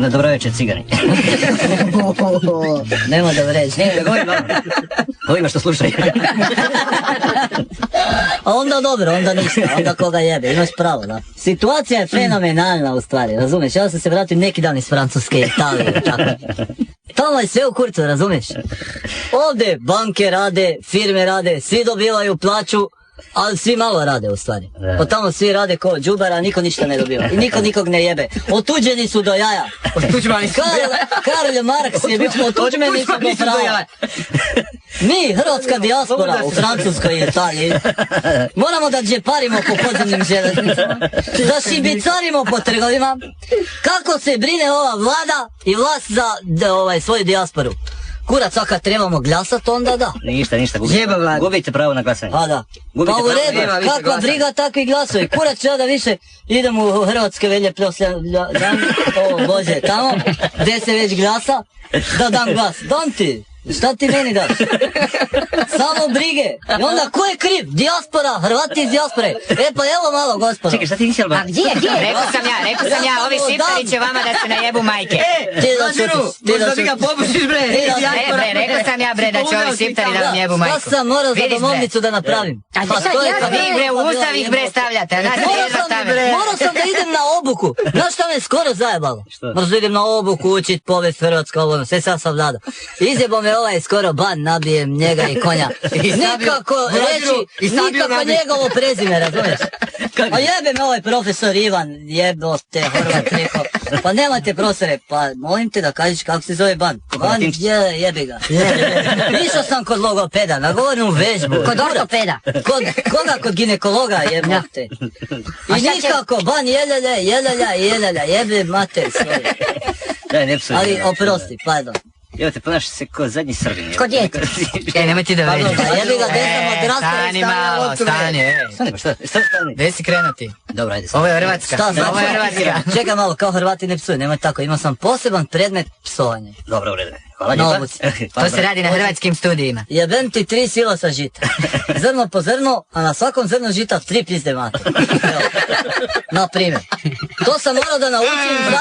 Na dobro večer, cigani. Nema da vređi. Ovima što slušaju. A onda dobro, onda ništa, onda koga jebe, imaš pravo, da. Situacija je fenomenalna u stvari, razumiješ? Ja sam se vratio neki dan iz Francuske, Italije, tako. Tamo je sve u kurcu, razumiješ? Ovdje banke rade, firme rade, svi dobivaju plaću, ali svi malo rade u stvari. Od tamo svi rade ko džubara, niko ništa ne dobiva. I niko nikog ne jebe. Otuđeni su do jaja. Karl Marx je bio otuđeni su do prava. Mi, hrvatska dijaspora u Francuskoj i Italiji, moramo da džeparimo po podzemnim železnicama, da šibicarimo po trgovima, kako se brine ova vlada i vlast za svoju dijasporu. Kurac, a kad trebamo glasat, onda da. Ništa, gubite pravo na glasanje. A da. Pa u redu, kakva briga, takvi glasovi. Kurac, ja da više idem u Hrvatske velje poslije dan, o Bože, tamo, gdje se već glasa, da dam glas. Dam ti. Šta ti meni daš? Samo brige. I onda ko je kriv? Dijaspora, Hrvati iz dijaspore. E pa evo malo, gospodo. Čekaj, šta ti nisi Alban? A gdje? Rekao sam ja, ovi šiptari će vama da se najebu majke. Možda ti ga popušiš, bre. Rekao sam ja, bre, da će ovi šiptari da vam jebu majku. Šta sam morao za domovnicu da napravim? Vi, bre, u ustav ih, bre, stavljate. Morao sam da idem na obuku. Znaš šta me skoro zajebalo? Morao da idem na obuku učit povijest Hrvatska, ovo, sve sad sam vlada. Izjebo me ovaj skoro ban, nabijem njega i konja. Nikako reći, nikako njegovo prezime, razumiješ? A jebe me ovaj profesor Ivan, jebo te Horvat rekao. Pa nemate profesore, pa molim te da kažeš kako se zove ban. Ban, jebi ga. Išao sam kod logopeda, na govornu vežbu. Kod ortopeda. Kod ginekologa, jebote. I nikako, ban jelelja, jebe mater svoje. Ali oprosti, pardon. Evo te, ponaš se ko zadnji Srbin. Ko djete. Nemoj ti da vređaš. Jebi ga, Stani malo, stani. Stani. Gdje si krenuti? Dobro, ajde. Ovo je Hrvatska. Ovo je Hrvatska. Čekaj malo, kao Hrvati ne psuju, nemoj tako, imao sam poseban predmet psovanja. Dobro, u redu. Hvala lijepa. To se radi na hrvatskim studijima. Jebem ti 3 silosa žita. Zrno po zrno, a na svakom zrnu žita 3 pizde mate. Na primjer. To sam morao da naučim za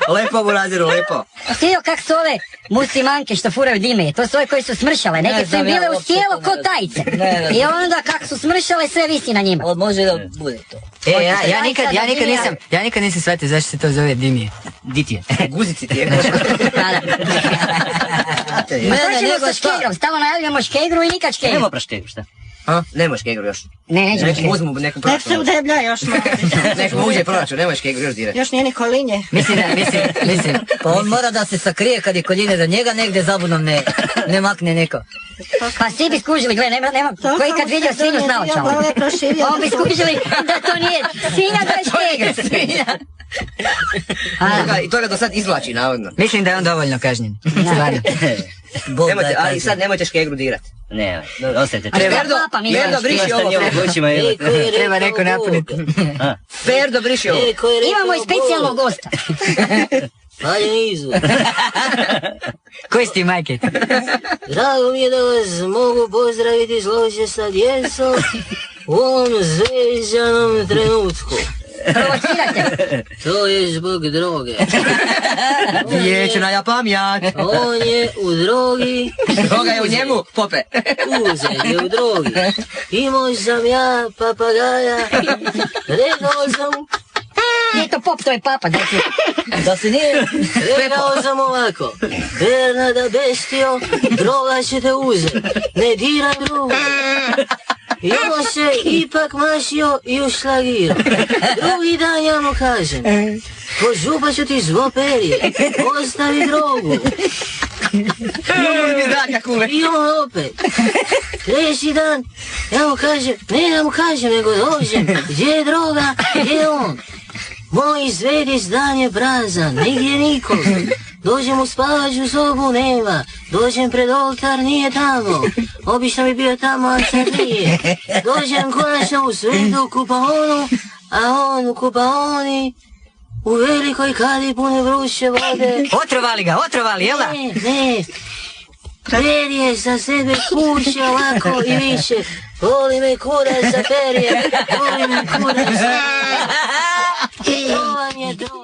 5. Lepo, Buraziru, lepo. Htio kak su ove muslimanke što furaju dime, to su ove koji su smršale, neke su im bile u tijelo ko tajce. I onda kak su smršale sve visi na njima. Može da bude to. Ja nikad nisam shvatio zašto se to zove dimije. Ditije. Guzici ti je. Počnemo sa škegrom, stalno najavljamo škegru i nikad škegru. Nemo praškegu, šta? Nemoj škegru još. Nećemo škegru. Uzmu neku Nek se proračun. udeblja još malo. Nek mu uđe proračun, nemoj škegru još dirati. Još nije ni kolinje. Mislim. Pa on mora da se sakrije kad je koljine da njega negdje zabunom ne makne neko. Pa svi bi skužili, gle, nema, koji kad vidio svinju s naočalama. On bi skužili da to nije svinja, da je škegra. I to ga do sad izvlači, navodno. Mislim da je on dovoljno kažnjen. Stvarno. Ali sad nemojte škegru dirat. Ne, ostavite. Ferdo, briši ovo. Treba neko napuniti. Ferdo, briši ovo. Imamo i specijalnog gosta. Ajde nizu. Koji si ti, majke? Drago mi je da vas mogu pozdraviti složite sa djecom u ovom zveždanom trenutku. Provocirate. To je zbog droge. Vječna pamjat. On je u drogi. Droga je u njemu, pope. Uzet je u drogi. Imao sam ja papagaja. Rekao sam... Nije to pop, to je papa. Da se nije... Rekao sam ovako. Bernarda bestio, droga će te uzet. Ne dira drugu. I on se ipak mašio i ušlagirao. Drugi dan ja mu kažem, požupat ću ti zvo perje, ostavi drogu. I on opet. Treći dan, ja mu kažem, nego dođem, gdje je droga, gdje je on? Moj zvedi stan je prazan, nigdje nikog. Dođem u spavaću sobu, nema. Dođem pred oltar, nije tamo. Obično bi bio tamo, a sad nije. Dođem konačno u svetu kupaonu, a on u kupaoni u velikoj kadi pune vruće vode. Otrovali, jel da? Ne. Perje sa sebe kuće ovako i više. Voli me kurac za perje, voli me kurac za... To vam je to.